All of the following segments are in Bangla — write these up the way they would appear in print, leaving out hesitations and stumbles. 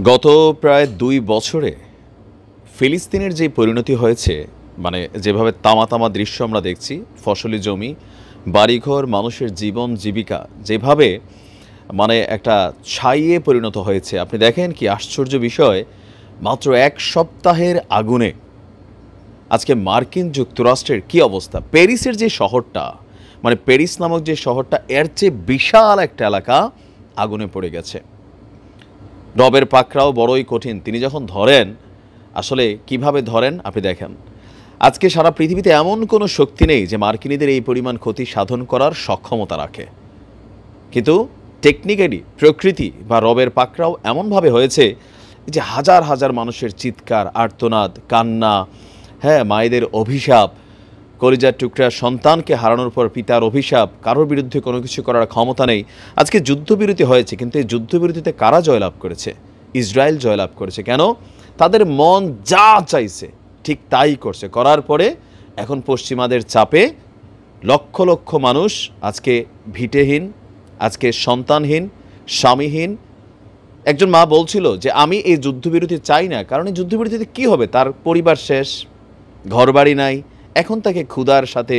গত প্রায় ২ বছরে ফিলিস্তিনের যে পরিণতি হয়েছে, মানে যেভাবে তামা তামা দৃশ্য আমরা দেখছি, ফসলি জমি, বাড়িঘর, মানুষের জীবন জীবিকা যেভাবে মানে একটা ছাইয়ে পরিণত হয়েছে। আপনি দেখেন কি আশ্চর্য বিষয়, মাত্র ১ সপ্তাহের আগুনে আজকে মার্কিন যুক্তরাষ্ট্রের কি অবস্থা। প্যারিসের যে শহরটা, মানে প্যারিস নামক যে শহরটা, এর চেয়ে বিশাল একটা এলাকা আগুনে পড়ে গেছে। রবের পাকড়াও বড়ই কঠিন, তিনি যখন ধরেন আসলে কিভাবে ধরেন আপনি দেখেন। আজকে সারা পৃথিবীতে এমন কোনো শক্তি নেই যে মার্কিনীদের এই পরিমাণ ক্ষতি সাধন করার সক্ষমতা রাখে, কিন্তু টেকনিক্যালি প্রকৃতি বা রবের পাকড়াও এমনভাবে হয়েছে যে হাজার হাজার মানুষের চিৎকার, আর্তনাদ, কান্না, হ্যাঁ, মায়েদের অভিশাপ, কলিজার টুকরা সন্তানকে হারানোর পর পিতার অভিশাপ, কারোর বিরুদ্ধে কোনো কিছু করার ক্ষমতা নেই। আজকে যুদ্ধবিরতি হয়েছে, কিন্তু এই যুদ্ধবিরতিতে কারা জয়লাভ করেছে? ইসরায়েল জয়লাভ করেছে। কেন? তাদের মন যা চাইছে ঠিক তাই করছে। করার পরে এখন পশ্চিমাদের চাপে লক্ষ লক্ষ মানুষ আজকে ভিটেহীন, আজকে সন্তানহীন, স্বামীহীন। একজন মা বলছিল যে আমি এই যুদ্ধবিরতি চাই না, কারণ এই যুদ্ধবিরতিতে কী হবে? তার পরিবার শেষ, ঘরবাড়ি নাই, এখন তাকে ক্ষুধার সাথে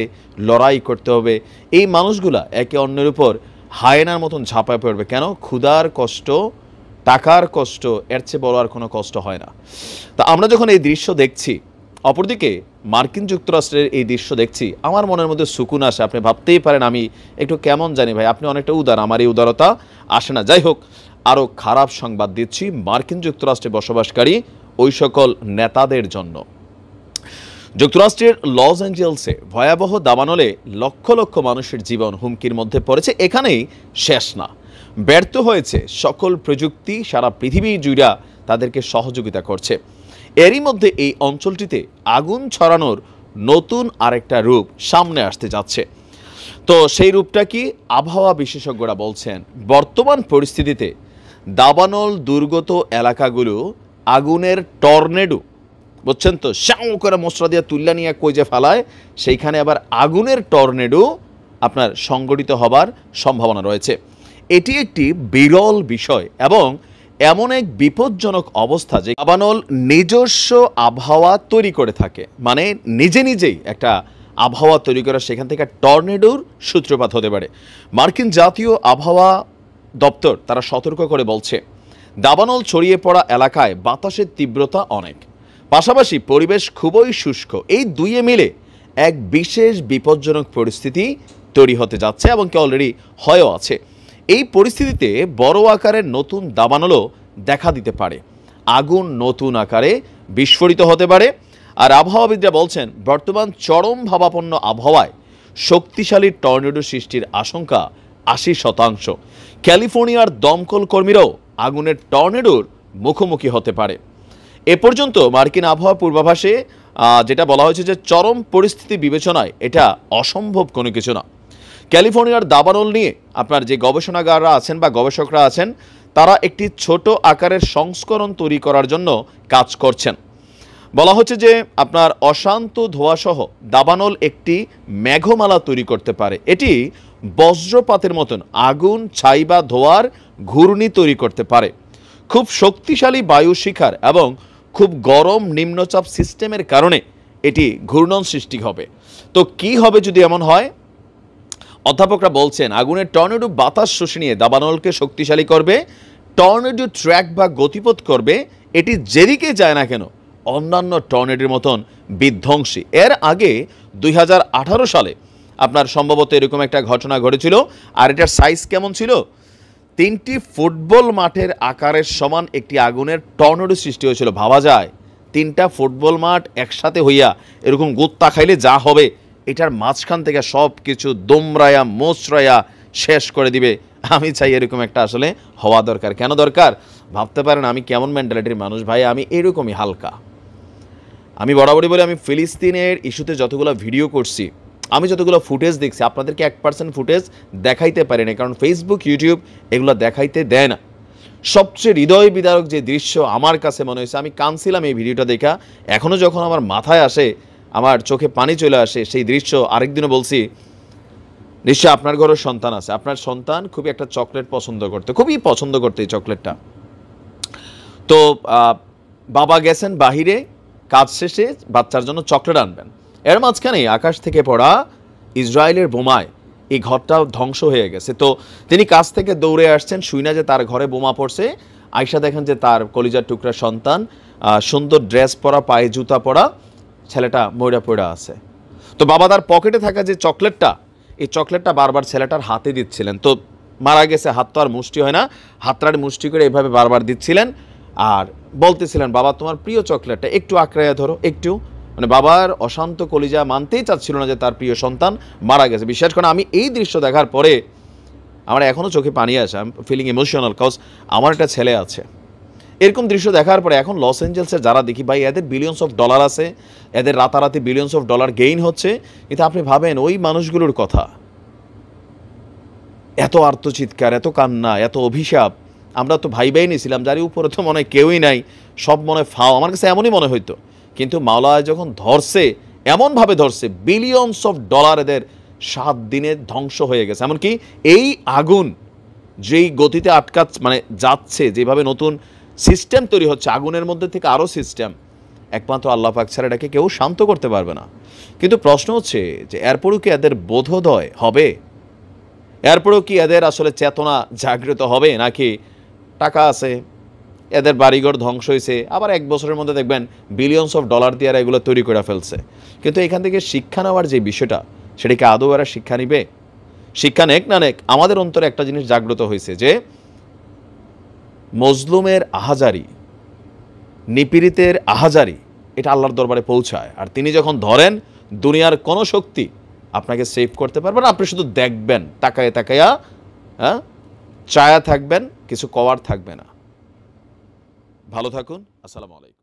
লড়াই করতে হবে। এই মানুষগুলা একে অন্যের উপর হায়েনার মতন ঝাঁপায় পড়বে। কেন? ক্ষুধার কষ্ট, টাকার কষ্ট, এর চেয়ে বড় আর কোনো কষ্ট হয় না। তা আমরা যখন এই দৃশ্য দেখছি, অপরদিকে মার্কিন যুক্তরাষ্ট্রের এই দৃশ্য দেখছি, আমার মনের মধ্যে সুকুন আসে। আপনি ভাবতেই পারেন আমি একটু কেমন জানি ভাই, আপনি অনেকটা উদার, আমার এই উদারতা আসে না। যাই হোক, আরও খারাপ সংবাদ দিচ্ছি মার্কিন যুক্তরাষ্ট্রে বসবাসকারী ওই সকল নেতাদের জন্য। যুক্তরাষ্ট্রের লস অ্যাঞ্জেলসে ভয়াবহ দাবানলে লক্ষ লক্ষ মানুষের জীবন হুমকির মধ্যে পড়েছে। এখানেই শেষ না, ব্যর্থ হয়েছে সকল প্রযুক্তি, সারা পৃথিবী জুড়ে তাদেরকে সহযোগিতা করছে। এরই মধ্যে এই অঞ্চলটিতে আগুন ছড়ানোর নতুন আরেকটা রূপ সামনে আসতে যাচ্ছে। তো সেই রূপটা কি? আবহাওয়া বিশেষজ্ঞরা বলছেন বর্তমান পরিস্থিতিতে দাবানল দুর্গত এলাকাগুলো আগুনের টর্নেডো, বুঝছেন তো, শাও করে মশলা দিয়ে তুল্লা নিয়ে কই যে ফালায়, সেইখানে আবার আগুনের টর্নেডো আপনার সংগঠিত হবার সম্ভাবনা রয়েছে। এটি একটি বিরল বিষয় এবং এমন এক বিপজ্জনক অবস্থা যে দাবানল নিজস্ব আবহাওয়া তৈরি করে থাকে, মানে নিজে নিজেই একটা আবহাওয়া তৈরি করা, সেখান থেকে টর্নেডোর সূত্রপাত হতে পারে। মার্কিন জাতীয় আবহাওয়া দপ্তর তারা সতর্ক করে বলছে দাবানল ছড়িয়ে পড়া এলাকায় বাতাসের তীব্রতা অনেক, পাশাপাশি পরিবেশ খুবই শুষ্ক। এই দুইয়ে মিলে এক বিশেষ বিপজ্জনক পরিস্থিতি তৈরি হতে যাচ্ছে এবং কি অলরেডি হয়েও আছে। এই পরিস্থিতিতে বড় আকারের নতুন দাবানলও দেখা দিতে পারে, আগুন নতুন আকারে বিস্ফোরিত হতে পারে। আর আবহাওয়াবিদরা বলছেন বর্তমান চরম ভাবাপন্ন আবহাওয়ায় শক্তিশালী টর্নেডো সৃষ্টির আশঙ্কা ৮০%। ক্যালিফোর্নিয়ার দমকল কর্মীরাও আগুনের টর্নেডোর মুখোমুখি হতে পারে। এ পর্যন্ত মার্কিন আবহাওয়া পূর্বাভাসে যেটা বলা হয়েছে যে চরম পরিস্থিতি বিবেচনায় এটা অসম্ভব কোনো কিছু না। ক্যালিফোর্নিয়ার দাবানল নিয়ে আপনার যে গবেষণাগাররা আছেন বা গবেষকরা আছেন, তারা একটি ছোট আকারের সংস্করণ তৈরি করার জন্য কাজ করছেন। বলা হচ্ছে যে আপনার অশান্ত ধোঁয়াসহ দাবানল একটি মেঘমালা তৈরি করতে পারে। এটি বজ্রপাতের মতন আগুন, ছাই বা ধোঁয়ার ঘূর্ণি তৈরি করতে পারে। খুব শক্তিশালী বায়ু শিখার এবং খুব গরম নিম্নচাপ সিস্টেমের কারণে এটি ঘূর্ণন সৃষ্টি হবে। তো কি হবে যদি এমন হয়? অধ্যাপকরা বলছেন আগুনের টর্নেডো বাতাস শুষে নিয়ে দাবানলকে শক্তিশালী করবে, টর্নেডো ট্র্যাক বা গতিপথ করবে। এটি যেদিকে যায় না কেন অন্যান্য টর্নেডোর মতন বিধ্বংসী। এর আগে ২০১৮ সালে আপনার সম্ভবত এরকম একটা ঘটনা ঘটেছিল। আর এটার সাইজ কেমন ছিল? ৩টি ফুটবল মাঠের আকারের সমান একটি আগুনের টর্নেডো সৃষ্টি হয়েছিল। ভাবা যায় 3টা ফুটবল মাঠ একসাথে হইয়া এরকম গুত্তা খাইলে যা হবে, এটার মাঝখান থেকে সব কিছু দোমরায়া মোচরায়া শেষ করে দিবে। আমি চাই এরকম একটা আসলে হওয়া দরকার। কেন দরকার? ভাবতে পারেন আমি কেমন মেন্টালিটির মানুষ ভাই, আমি এরকমই হালকা। আমি বরাবরই বলি, আমি ফিলিস্তিনের ইস্যুতে যতগুলো ভিডিও করছি, আমি যতগুলো ফুটেজ দেখছি, আপনাদেরকে 1% ফুটেজ দেখাইতে পারি না, কারণ ফেসবুক, ইউটিউব এগুলো দেখাইতে দেয় না। সবচেয়ে হৃদয় বিদারক যে দৃশ্য আমার কাছে মনে হয়েছে, আমি কাঁদছিলাম এই ভিডিওটা দেখা, এখনও যখন আমার মাথায় আসে আমার চোখে পানি চলে আসে সেই দৃশ্য। আরেকদিনও বলছি, নিশ্চয় আপনার ঘরের সন্তান আছে, আপনার সন্তান খুবই একটা চকলেট পছন্দ করতে, খুবই পছন্দ করতে এই চকলেটটা। তো বাবা গেছেন বাহিরে কাজ শেষে বাচ্চার জন্য চকলেট আনবেন, এর মাঝখানে আকাশ থেকে পড়া ইসরায়েলের বোমায় এই ঘরটা ধ্বংস হয়ে গেছে। তো তিনি কাজ থেকে দৌড়ে আসছেন, শুই না যে তার ঘরে বোমা পড়ছে, আয়সা দেখেন যে তার কলিজার টুকরা সন্তান সুন্দর ড্রেস পরা, পায়ে জুতা পরা ছেলেটা মইরা পড়া আছে। তো বাবা তার পকেটে থাকা যে চকলেটটা, এই চকলেটটা বারবার ছেলেটার হাতে দিচ্ছিলেন। তো মারা গেছে, হাত তো আর মুষ্টি হয় না, হাতটার মুষ্টি করে এভাবে বারবার দিচ্ছিলেন আর বলতেছিলেন, বাবা তোমার প্রিয় চকলেটটা একটু আঁকড়াইয়া ধরো একটু। মানে বাবার অশান্ত কলিজা মানতেই চাচ্ছিল না যে তার প্রিয় সন্তান মারা গেছে। বিশ্বাস করেন আমি এই দৃশ্য দেখার পরে আমার এখনও চোখে পানি আসে, I am feeling emotional, cause আমার একটা ছেলে আছে। এরকম দৃশ্য দেখার পরে এখন লস অ্যাঞ্জেলসে যারা দেখি ভাই এদের বিলিয়ন্স অফ ডলার আছে, এদের রাতারাতি বিলিয়ন্স অফ ডলার গেইন হচ্ছে, কিন্তু আপনি ভাবেন ওই মানুষগুলোর কথা, এত আর্তচিৎকার, এত কান্না, এত অভিশাপ। আমরা তো ভাই ভাই নিয়েছিলাম, যার উপরে তো মনে হয় কেউই নাই, সব মনে ফাও, আমার কাছে এমনই মনে হইতো। কিন্তু মাওলা যখন ধরছে, এমনভাবে ধরছে, বিলিয়ন্স অফ ডলার এদের 7 দিনে ধ্বংস হয়ে গেছে। এমনকি এই আগুন যেই গতিতে মানে যাচ্ছে, যেভাবে নতুন সিস্টেম তৈরি হচ্ছে, আগুনের মধ্যে থেকে আরও সিস্টেম, একমাত্র আল্লাহ পাক ছাড়া এটাকে কেউ শান্ত করতে পারবে না। কিন্তু প্রশ্ন হচ্ছে যে এরপরও কি এদের বোধোদয় হবে? এরপরেও কি এদের আসলে চেতনা জাগৃত হবে, নাকি টাকা আছে, এদের বাড়িঘর ধ্বংস হয়েছে, আবার 1 বছরের মধ্যে দেখবেন বিলিয়ন্স অফ ডলার দিয়ে এগুলো তৈরি করে ফেলছে। কিন্তু এখান থেকে শিক্ষা নেওয়ার যে বিষয়টা, সেটাকে আদৌ এরা শিক্ষা নিবে? শিক্ষা নেক না নেক, আমাদের অন্তরে একটা জিনিস জাগ্রত হয়েছে যে মজলুমের আহাজারি, নিপীড়িতের আহাজারি, এটা আল্লাহর দরবারে পৌঁছায়। আর তিনি যখন ধরেন, দুনিয়ার কোনো শক্তি আপনাকে সেভ করতে পারবে না। আপনি শুধু দেখবেন, তাকায়া তাকায়া, হ্যাঁ, চায়া থাকবেন, কিছু কওয়ার থাকবে না। ভালো থাকুন, আসসালামু আলাইকুম।